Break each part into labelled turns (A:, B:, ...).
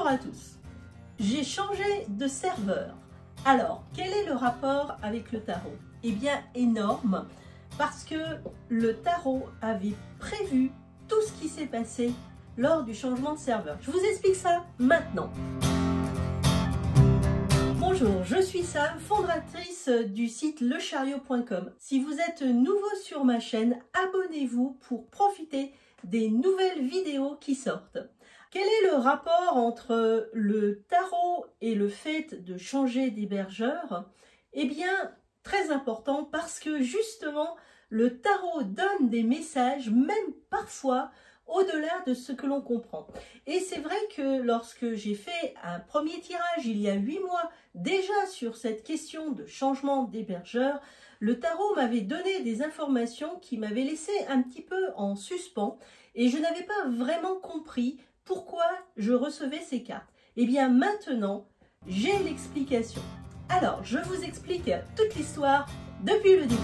A: à tous. J'ai changé de serveur. Alors, quel est le rapport avec le tarot? Eh bien, énorme, parce que le tarot avait prévu tout ce qui s'est passé lors du changement de serveur. Je vous explique ça maintenant. Bonjour, je suis Sam, fondatrice du site lechariot.com. Si vous êtes nouveau sur ma chaîne, abonnez-vous pour profiter des nouvelles vidéos qui sortent. Quel est le rapport entre le tarot et le fait de changer d'hébergeur? Eh bien, très important, parce que justement, le tarot donne des messages, même parfois, au-delà de ce que l'on comprend. Et c'est vrai que lorsque j'ai fait un premier tirage il y a 8 mois, déjà sur cette question de changement d'hébergeur, le tarot m'avait donné des informations qui m'avaient laissé un petit peu en suspens et je n'avais pas vraiment compris pourquoi je recevais ces cartes. Et bien maintenant, j'ai l'explication. Alors, je vous explique toute l'histoire depuis le début.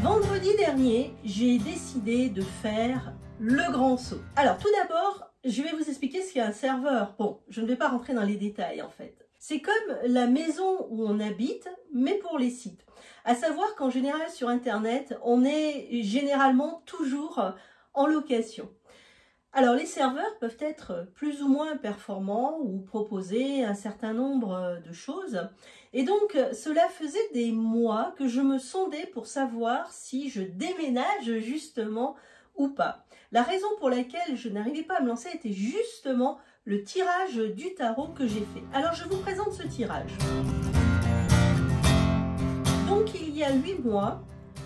A: Vendredi dernier, j'ai décidé de faire le grand saut. Alors tout d'abord, je vais vous expliquer ce qu'est un serveur. Bon, je ne vais pas rentrer dans les détails en fait. C'est comme la maison où on habite, mais pour les sites. À savoir qu'en général sur Internet, on est généralement toujours en location. Alors les serveurs peuvent être plus ou moins performants ou proposer un certain nombre de choses. Et donc cela faisait des mois que je me sondais pour savoir si je déménage justement ou pas. La raison pour laquelle je n'arrivais pas à me lancer était justement le tirage du tarot que j'ai fait. Alors je vous présente ce tirage. Donc il y a 8 mois,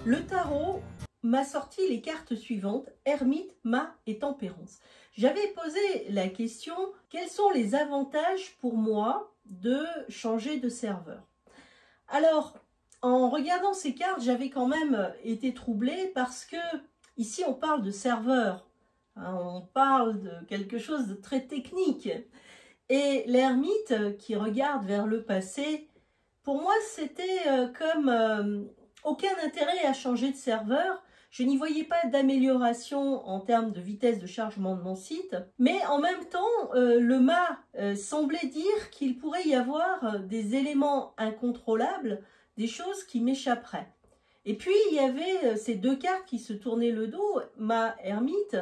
A: le tarot m'a sorti les cartes suivantes, Ermite, Mât et Tempérance. J'avais posé la question, quels sont les avantages pour moi de changer de serveur? Alors, en regardant ces cartes, j'avais quand même été troublée parce que ici on parle de serveur, hein, on parle de quelque chose de très technique. Et l'ermite qui regarde vers le passé, pour moi c'était comme aucun intérêt à changer de serveur. Je n'y voyais pas d'amélioration en termes de vitesse de chargement de mon site, mais en même temps, le mât semblait dire qu'il pourrait y avoir des éléments incontrôlables, des choses qui m'échapperaient. Et puis, il y avait ces deux cartes qui se tournaient le dos, Mât, Ermite,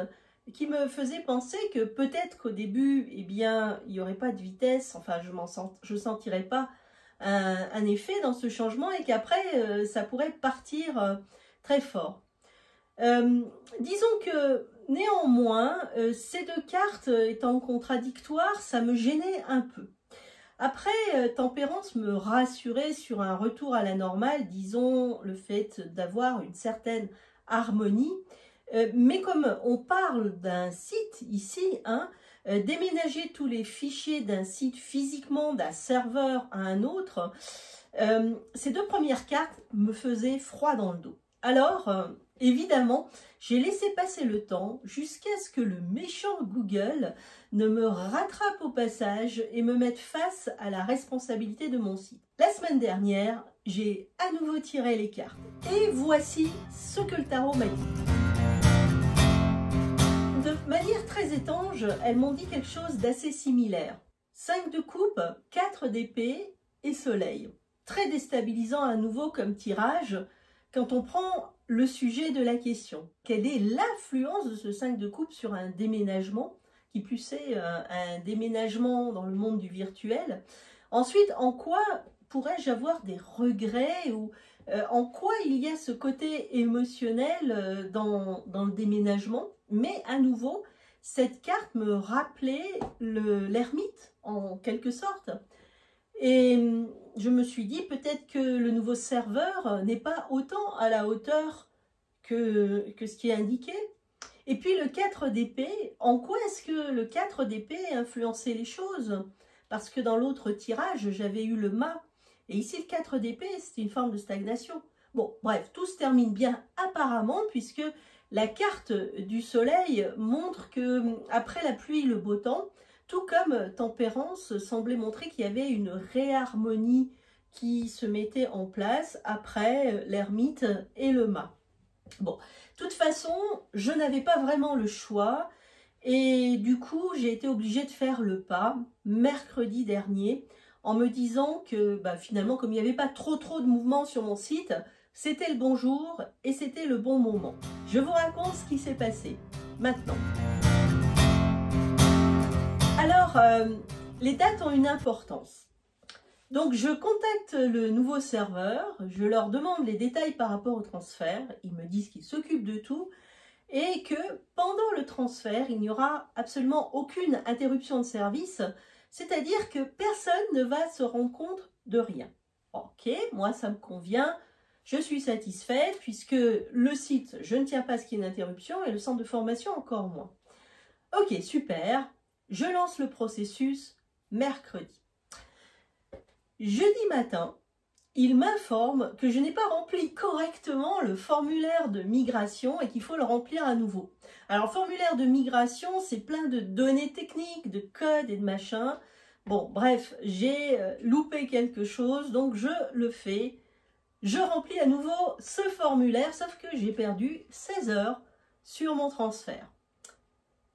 A: qui me faisaient penser que peut-être qu'au début, eh bien, il n'y aurait pas de vitesse, enfin, je sentirais pas un effet dans ce changement et qu'après, ça pourrait partir très fort. Disons que néanmoins, ces deux cartes étant contradictoires, ça me gênait un peu. Après, Tempérance me rassurait sur un retour à la normale, disons le fait d'avoir une certaine harmonie. Mais comme on parle d'un site ici, hein, déménager tous les fichiers d'un site physiquement, d'un serveur à un autre, ces deux premières cartes me faisaient froid dans le dos. Alors, évidemment, j'ai laissé passer le temps jusqu'à ce que le méchant Google ne me rattrape au passage et me mette face à la responsabilité de mon site. La semaine dernière, j'ai à nouveau tiré les cartes. Et voici ce que le tarot m'a dit. De manière très étrange, elles m'ont dit quelque chose d'assez similaire. 5 de coupe, 4 d'épée et soleil. Très déstabilisant à nouveau comme tirage quand on prend le sujet de la question. Quelle est l'influence de ce 5 de coupe sur un déménagement, qui plus est un déménagement dans le monde du virtuel? Ensuite, en quoi pourrais-je avoir des regrets ou en quoi il y a ce côté émotionnel dans le déménagement? Mais à nouveau, cette carte me rappelait l'ermite en quelque sorte. Et je me suis dit peut-être que le nouveau serveur n'est pas autant à la hauteur que ce qui est indiqué. Et puis le 4 d'épée, en quoi est-ce que le 4 d'épée influençait les choses? Parce que dans l'autre tirage, j'avais eu le mât. Et ici, le 4 d'épée, c'est une forme de stagnation. Bon, bref, tout se termine bien apparemment, puisque la carte du soleil montre que après la pluie, le beau temps, tout comme Tempérance semblait montrer qu'il y avait une réharmonie qui se mettait en place après l'ermite et le mât. Bon, de toute façon, je n'avais pas vraiment le choix Et du coup, j'ai été obligée de faire le pas mercredi dernier en me disant que finalement, comme il n'y avait pas trop de mouvement sur mon site, c'était le bon jour et c'était le bon moment. Je vous raconte ce qui s'est passé maintenant. Alors, les dates ont une importance. Donc, je contacte le nouveau serveur, je leur demande les détails par rapport au transfert. Ils me disent qu'ils s'occupent de tout et que pendant le transfert, il n'y aura absolument aucune interruption de service, c'est-à-dire que personne ne va se rendre compte de rien. Ok, moi ça me convient, je suis satisfaite puisque le site, je ne tiens pas à ce qu'il y ait une interruption et le centre de formation encore moins. Ok, super, je lance le processus mercredi. Jeudi matin, il m'informe que je n'ai pas rempli correctement le formulaire de migration et qu'il faut le remplir à nouveau. Alors, formulaire de migration, c'est plein de données techniques, de codes et de machins. Bon, bref, j'ai loupé quelque chose, donc je le fais. Je remplis à nouveau ce formulaire, sauf que j'ai perdu 16 heures sur mon transfert.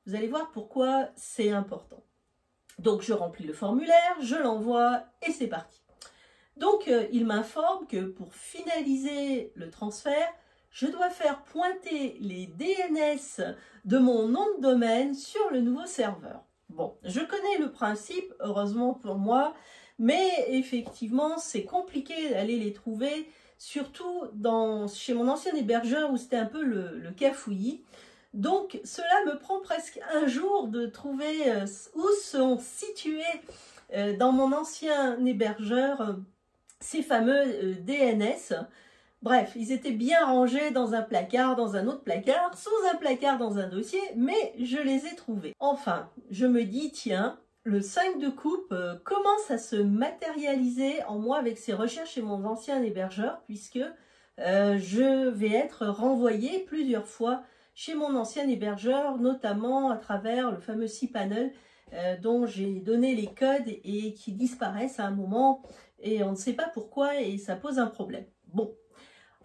A: Vous allez voir pourquoi c'est important. Donc, je remplis le formulaire, je l'envoie et c'est parti. Donc, il m'informe que pour finaliser le transfert, je dois faire pointer les DNS de mon nom de domaine sur le nouveau serveur. Bon, je connais le principe, heureusement pour moi, mais effectivement, c'est compliqué d'aller les trouver, surtout chez mon ancien hébergeur où c'était un peu le cafouillis. Donc, cela me prend presque un jour de trouver où sont situés dans mon ancien hébergeur ces fameux DNS. Bref, ils étaient bien rangés dans un placard, dans un autre placard, sous un placard dans un dossier, mais je les ai trouvés. Enfin, je me dis, tiens, le 5 de coupe commence à se matérialiser en moi avec ces recherches chez mon ancien hébergeur, puisque je vais être renvoyée plusieurs fois chez mon ancien hébergeur, notamment à travers le fameux cPanel dont j'ai donné les codes et qui disparaissent à un moment et on ne sait pas pourquoi et ça pose un problème. Bon,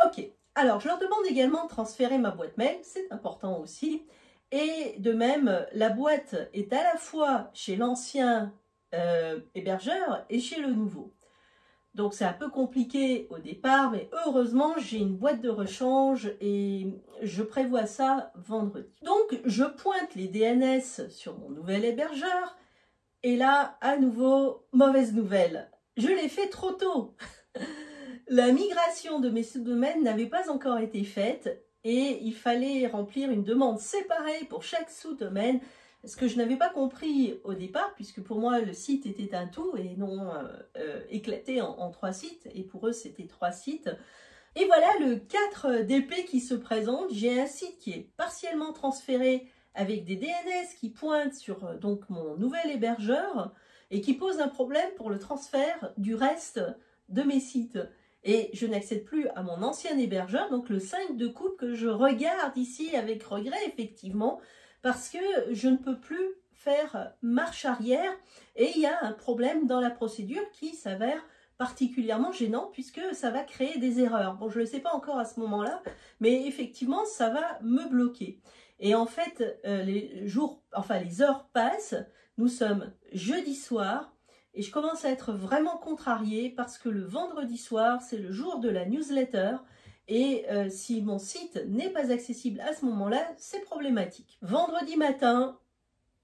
A: ok. Alors, je leur demande également de transférer ma boîte mail, c'est important aussi. Et de même, la boîte est à la fois chez l'ancien hébergeur et chez le nouveau. Donc, c'est un peu compliqué au départ, mais heureusement, j'ai une boîte de rechange et je prévois ça vendredi. Donc, je pointe les DNS sur mon nouvel hébergeur et là, à nouveau, mauvaise nouvelle. Je l'ai fait trop tôt. La migration de mes sous-domaines n'avait pas encore été faite et il fallait remplir une demande séparée pour chaque sous-domaine, ce que je n'avais pas compris au départ, puisque pour moi le site était un tout et non éclaté en 3 sites, et pour eux c'était 3 sites. Et voilà le 4 DP qui se présente. J'ai un site qui est partiellement transféré avec des DNS qui pointent sur donc mon nouvel hébergeur et qui pose un problème pour le transfert du reste de mes sites. Et je n'accède plus à mon ancien hébergeur, donc le 5 de coupe que je regarde ici avec regret, effectivement, parce que je ne peux plus faire marche arrière et il y a un problème dans la procédure qui s'avère particulièrement gênant puisque ça va créer des erreurs. Bon, je ne le sais pas encore à ce moment-là, mais effectivement, ça va me bloquer. Et en fait, les heures passent, nous sommes jeudi soir, et je commence à être vraiment contrariée parce que le vendredi soir, c'est le jour de la newsletter. Et si mon site n'est pas accessible à ce moment-là, c'est problématique. Vendredi matin,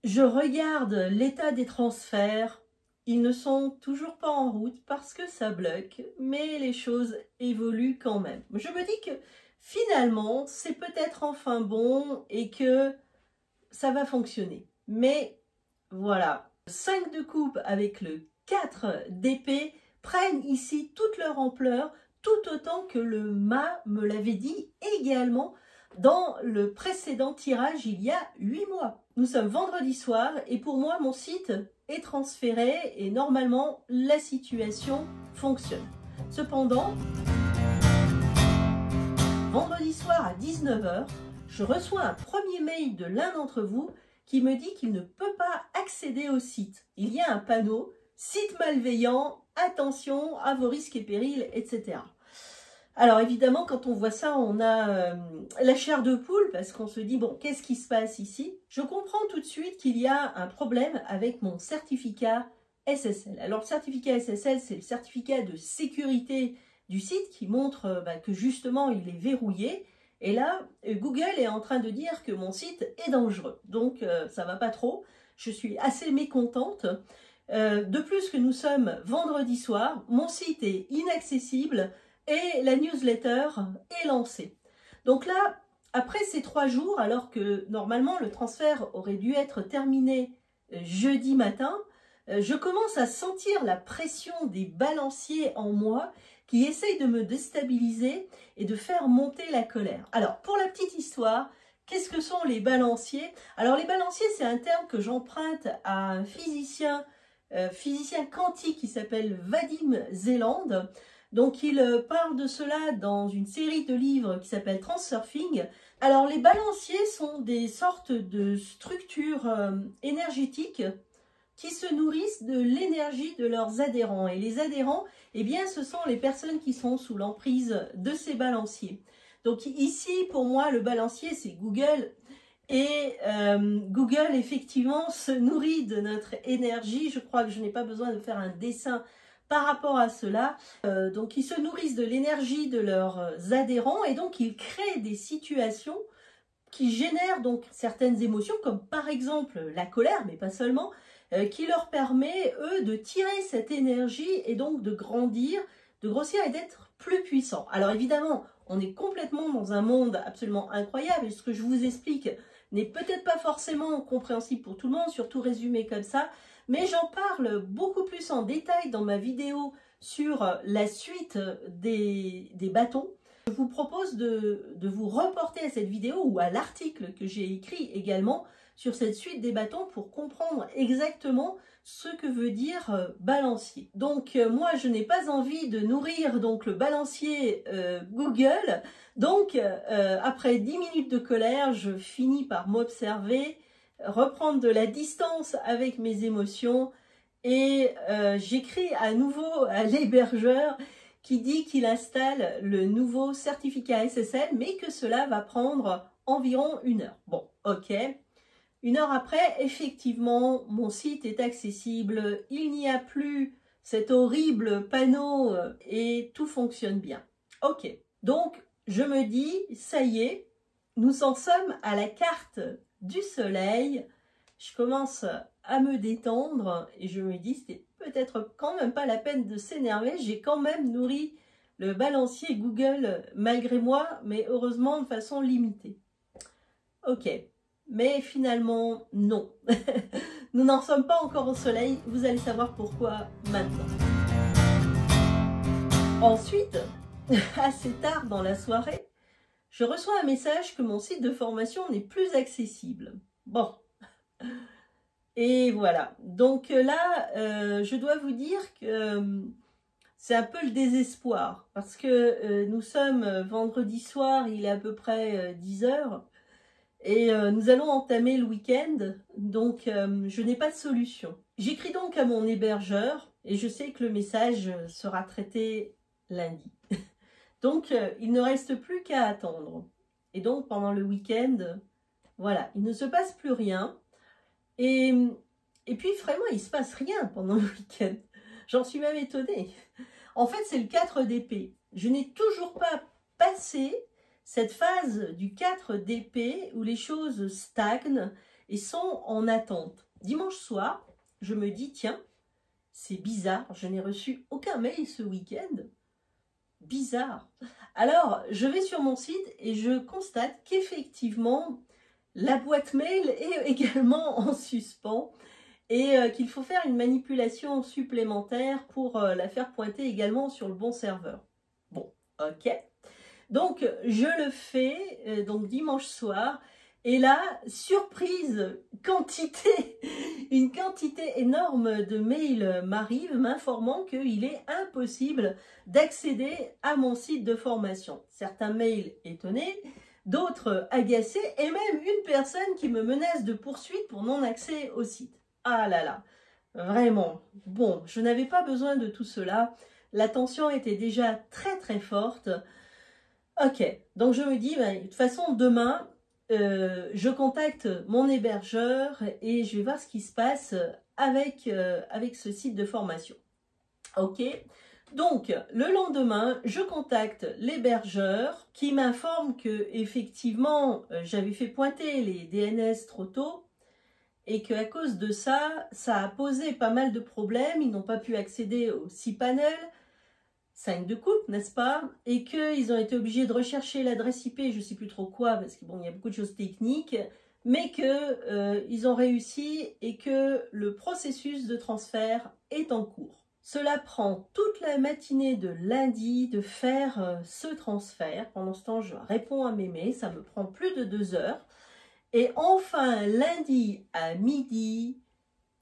A: je regarde l'état des transferts. Ils ne sont toujours pas en route parce que ça bloque, mais les choses évoluent quand même. Je me dis que finalement, c'est peut-être enfin bon et que ça va fonctionner. Mais voilà. 5 de coupe avec le 4 d'épée prennent ici toute leur ampleur, tout autant que le mât me l'avait dit également dans le précédent tirage il y a 8 mois. Nous sommes vendredi soir et pour moi mon site est transféré et normalement la situation fonctionne. Cependant, vendredi soir à 19 h, je reçois un premier mail de l'un d'entre vous qui me dit qu'il ne peut pas accéder au site. Il y a un panneau « Site malveillant, attention à vos risques et périls, etc. » Alors évidemment, quand on voit ça, on a la chair de poule parce qu'on se dit, bon, qu'est-ce qui se passe ici? Je comprends tout de suite qu'il y a un problème avec mon certificat SSL. Alors le certificat SSL, c'est le certificat de sécurité du site qui montre que justement il est verrouillé. Et là, Google est en train de dire que mon site est dangereux. Donc ça va pas trop. Je suis assez mécontente. De plus que nous sommes vendredi soir, mon site est inaccessible et la newsletter est lancée. Donc là, après ces 3 jours, alors que normalement le transfert aurait dû être terminé jeudi matin, je commence à sentir la pression des balanciers en moi qui essayent de me déstabiliser et de faire monter la colère. Alors, pour la petite histoire, qu'est-ce que sont les balanciers? Alors, les balanciers, c'est un terme que j'emprunte à un physicien quantique qui s'appelle Vadim Zeland. Donc, il parle de cela dans une série de livres qui s'appelle Transurfing. Alors, les balanciers sont des sortes de structures énergétiques qui se nourrissent de l'énergie de leurs adhérents. Et les adhérents, eh bien, ce sont les personnes qui sont sous l'emprise de ces balanciers. Donc ici, pour moi, le balancier, c'est Google. Et Google, effectivement, se nourrit de notre énergie. Je crois que je n'ai pas besoin de faire un dessin par rapport à cela. Donc, ils se nourrissent de l'énergie de leurs adhérents et donc ils créent des situations qui génèrent donc certaines émotions, comme par exemple la colère, mais pas seulement, qui leur permet, eux, de tirer cette énergie et donc de grandir, de grossir et d'être plus puissants. Alors évidemment, on est complètement dans un monde absolument incroyable et ce que je vous explique n'est peut-être pas forcément compréhensible pour tout le monde, surtout résumé comme ça, mais j'en parle beaucoup plus en détail dans ma vidéo sur la suite des bâtons. Je vous propose de vous reporter à cette vidéo ou à l'article que j'ai écrit également sur cette suite des bâtons pour comprendre exactement ce que veut dire balancier. Donc moi je n'ai pas envie de nourrir donc le balancier Google. Donc après 10 minutes de colère, je finis par m'observer, reprendre de la distance avec mes émotions et j'écris à nouveau à l'hébergeur qui dit qu'il installe le nouveau certificat SSL, mais que cela va prendre environ 1 heure. Bon, ok. 1 heure après, effectivement, mon site est accessible. Il n'y a plus cet horrible panneau et tout fonctionne bien. Ok. Donc, je me dis, ça y est, nous en sommes à la carte du soleil. Je commence à me détendre et je me dis, c'était peut-être quand même pas la peine de s'énerver. J'ai quand même nourri le balancier Google malgré moi, mais heureusement de façon limitée. Ok, mais finalement, non. Nous n'en sommes pas encore au soleil. Vous allez savoir pourquoi maintenant. Ensuite, assez tard dans la soirée, je reçois un message que mon site de formation n'est plus accessible. Bon. Et voilà. Donc là, je dois vous dire que c'est un peu le désespoir. Parce que nous sommes vendredi soir, il est à peu près 10 heures. Et nous allons entamer le week-end. Donc je n'ai pas de solution. J'écris donc à mon hébergeur. Et je sais que le message sera traité lundi. Donc il ne reste plus qu'à attendre. Et donc pendant le week-end, voilà, il ne se passe plus rien. Et puis vraiment, il ne se passe rien pendant le week-end. J'en suis même étonnée. En fait, c'est le 4 d'épée. Je n'ai toujours pas passé cette phase du 4 d'épée où les choses stagnent et sont en attente. Dimanche soir, je me dis, tiens, c'est bizarre, je n'ai reçu aucun mail ce week-end. Bizarre. Alors, je vais sur mon site et je constate qu'effectivement, la boîte mail est également en suspens et qu'il faut faire une manipulation supplémentaire pour la faire pointer également sur le bon serveur. Bon, ok. Donc, je le fais donc dimanche soir et là, surprise, une quantité énorme de mails m'arrive m'informant qu'il est impossible d'accéder à mon site de formation. Certains mails étonnés, d'autres agacés et même une personne qui me menace de poursuite pour non-accès au site. Ah là là, vraiment. Bon, je n'avais pas besoin de tout cela. La tension était déjà très très forte. Ok, donc je me dis, bah, de toute façon, demain, je contacte mon hébergeur et je vais voir ce qui se passe avec ce site de formation. Ok, donc le lendemain, je contacte l'hébergeur qui m'informe que effectivement j'avais fait pointer les DNS trop tôt et qu'à cause de ça, ça a posé pas mal de problèmes. Ils n'ont pas pu accéder aux 6 panels, 5 de coupe, n'est-ce pas? Et qu'ils ont été obligés de rechercher l'adresse IP, je ne sais plus trop quoi, parce qu'il bon, y a beaucoup de choses techniques, mais qu'ils ont réussi et que le processus de transfert est en cours. Cela prend toute la matinée de lundi de faire ce transfert. Pendant ce temps, je réponds à mes mails, ça me prend plus de 2 heures. Et enfin, lundi à midi,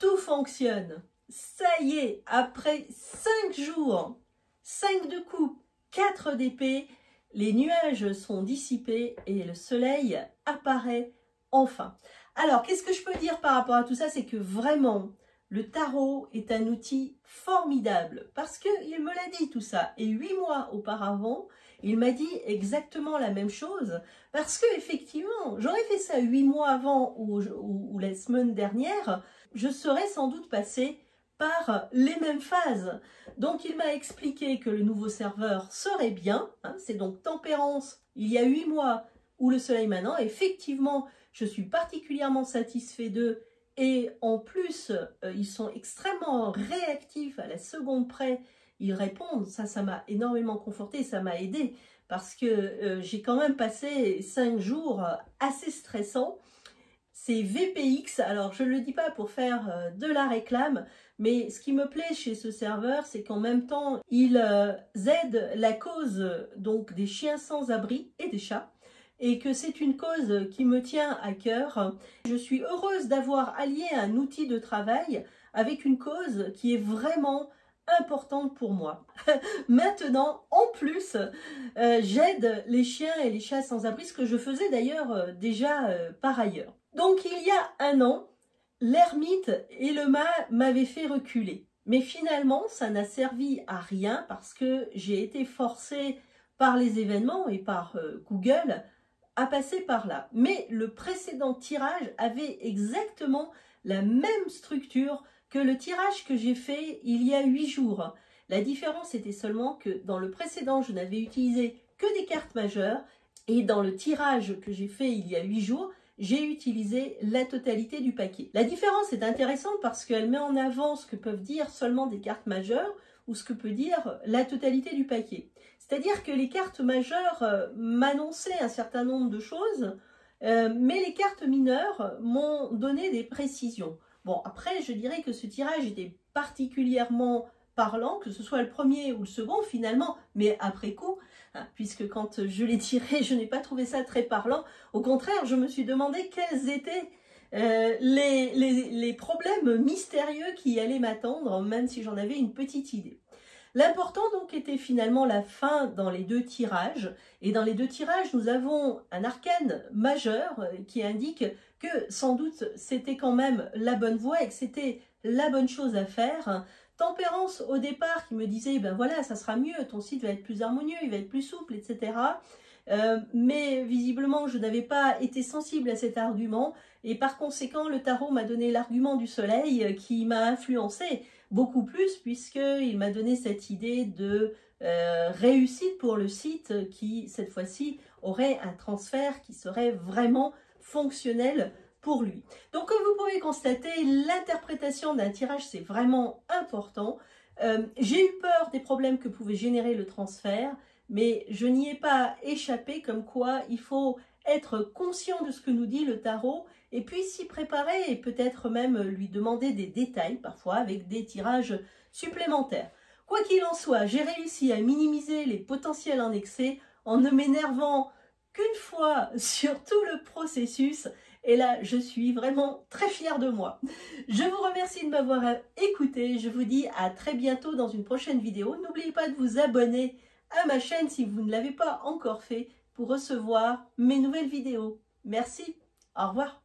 A: tout fonctionne. Ça y est, après 5 jours, 5 de coupe, 4 d'épée, les nuages sont dissipés et le soleil apparaît enfin. Alors, qu'est-ce que je peux dire par rapport à tout ça? C'est que vraiment, le tarot est un outil formidable parce qu'il me l'a dit tout ça. Et 8 mois auparavant, il m'a dit exactement la même chose parce que effectivement, j'aurais fait ça 8 mois avant ou la semaine dernière, je serais sans doute passée par les mêmes phases. Donc il m'a expliqué que le nouveau serveur serait bien, hein, c'est donc Tempérance, il y a 8 mois, ou le Soleil maintenant. Effectivement, je suis particulièrement satisfait d'eux et en plus, ils sont extrêmement réactifs à la seconde près, ils répondent, ça m'a énormément conforté, ça m'a aidé parce que j'ai quand même passé 5 jours assez stressants. C'est VPX, alors je ne le dis pas pour faire de la réclame, mais ce qui me plaît chez ce serveur, c'est qu'en même temps, ils aident la cause donc des chiens sans abri et des chats, et que c'est une cause qui me tient à cœur. Je suis heureuse d'avoir allié un outil de travail avec une cause qui est vraiment importante pour moi. Maintenant, en plus, j'aide les chiens et les chats sans abri, ce que je faisais d'ailleurs déjà par ailleurs. Donc il y a un an, l'ermite et le mât m'avaient fait reculer. Mais finalement, ça n'a servi à rien parce que j'ai été forcée par les événements et par Google à passer par là. Mais le précédent tirage avait exactement la même structure que le tirage que j'ai fait il y a 8 jours. La différence était seulement que dans le précédent, je n'avais utilisé que des cartes majeures et dans le tirage que j'ai fait il y a 8 jours, j'ai utilisé la totalité du paquet. La différence est intéressante parce qu'elle met en avant ce que peuvent dire seulement des cartes majeures ou ce que peut dire la totalité du paquet. C'est-à-dire que les cartes majeures m'annonçaient un certain nombre de choses, mais les cartes mineures m'ont donné des précisions. Bon, après, je dirais que ce tirage était particulièrement parlant, que ce soit le premier ou le second finalement, mais après coup, hein, puisque quand je l'ai tiré, je n'ai pas trouvé ça très parlant. Au contraire, je me suis demandé quels étaient les problèmes mystérieux qui allaient m'attendre, même si j'en avais une petite idée. L'important donc était finalement la fin dans les 2 tirages. Et dans les 2 tirages, nous avons un arcane majeur qui indique que sans doute c'était quand même la bonne voie et que c'était la bonne chose à faire. Tempérance au départ qui me disait, ben voilà, ça sera mieux, ton site va être plus harmonieux, il va être plus souple, etc. Mais visiblement, je n'avais pas été sensible à cet argument et par conséquent, le tarot m'a donné l'argument du soleil qui m'a influencé beaucoup plus puisqu'il m'a donné cette idée de réussite pour le site qui, cette fois-ci, aurait un transfert qui serait vraiment fonctionnel pour lui. Donc, comme vous pouvez constater, l'interprétation d'un tirage, c'est vraiment important. J'ai eu peur des problèmes que pouvait générer le transfert, mais je n'y ai pas échappé, comme quoi il faut être conscient de ce que nous dit le tarot et puis s'y préparer et peut-être même lui demander des détails, parfois avec des tirages supplémentaires. Quoi qu'il en soit, j'ai réussi à minimiser les potentiels en excès en ne m'énervant qu'une fois sur tout le processus. Et là, je suis vraiment très fière de moi. Je vous remercie de m'avoir écouté. Je vous dis à très bientôt dans une prochaine vidéo. N'oubliez pas de vous abonner à ma chaîne si vous ne l'avez pas encore fait pour recevoir mes nouvelles vidéos. Merci, au revoir.